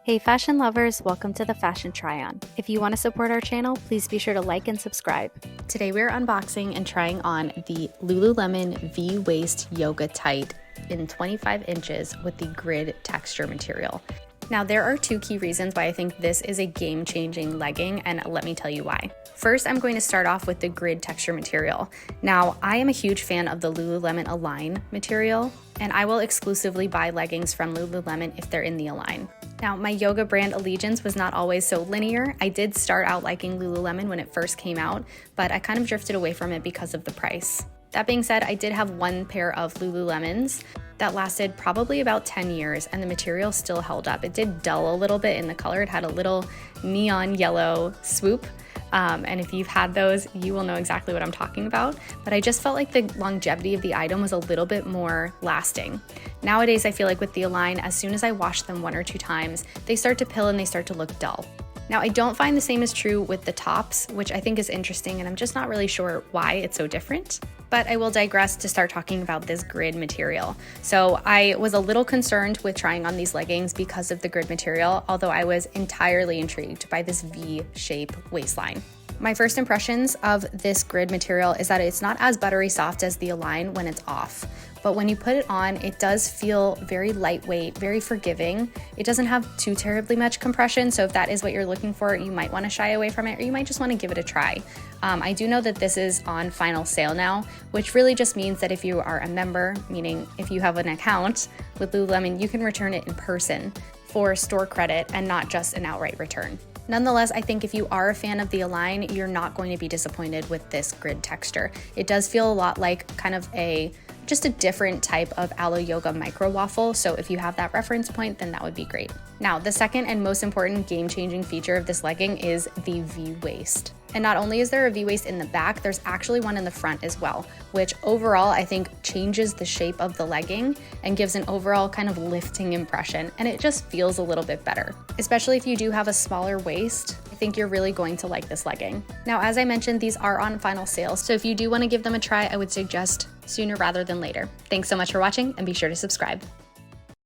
Hey fashion lovers, welcome to the Fashion Try-On. If you want to support our channel, please be sure to like and subscribe. Today we're unboxing and trying on the Lululemon V-Waist Yoga Tight in 25 inches with the grid texture material. Now there are two key reasons why I think this is a game-changing legging, and let me tell you why. First, I'm going to start off with the grid texture material. Now, I am a huge fan of the Lululemon Align material, and I will exclusively buy leggings from Lululemon if they're in the Align. Now, my yoga brand allegiance was not always so linear. I did start out liking Lululemon when it first came out, but I kind of drifted away from it because of the price. That being said, I did have one pair of Lululemons that lasted probably about 10 years and the material still held up. It did dull a little bit in the color. It had a little neon yellow swoop. And if you've had those, you will know exactly what I'm talking about. But I just felt like the longevity of the item was a little bit more lasting. Nowadays, I feel like with the Align, as soon as I wash them 1 or 2 times, they start to pill and they start to look dull. Now, I don't find the same is true with the tops, which I think is interesting, and I'm just not really sure why it's so different. But I will digress to start talking about this grid material. So I was a little concerned with trying on these leggings because of the grid material, although I was entirely intrigued by this V-shape waistline. My first impressions of this grid material is that it's not as buttery soft as the Align when it's off. But when you put it on, it does feel very lightweight, very forgiving. It doesn't have too terribly much compression, so if that is what you're looking for, you might want to shy away from it, or you might just want to give it a try. I do know that this is on final sale now, which really just means that if you are a member, meaning if you have an account with Lululemon, you can return it in person for store credit and not just an outright return. Nonetheless, I think if you are a fan of the Align, you're not going to be disappointed with this grid texture. It does feel a lot like kind of just a different type of aloe yoga micro waffle. So if you have that reference point, then that would be great. Now, the second and most important game-changing feature of this legging is the V-waist. And not only is there a V-waist in the back, there's actually one in the front as well, which overall I think changes the shape of the legging and gives an overall kind of lifting impression, and it just feels a little bit better. Especially if you do have a smaller waist, I think you're really going to like this legging. Now, as I mentioned, these are on final sale, so if you do want to give them a try, I would suggest sooner rather than later. Thanks so much for watching, and be sure to subscribe.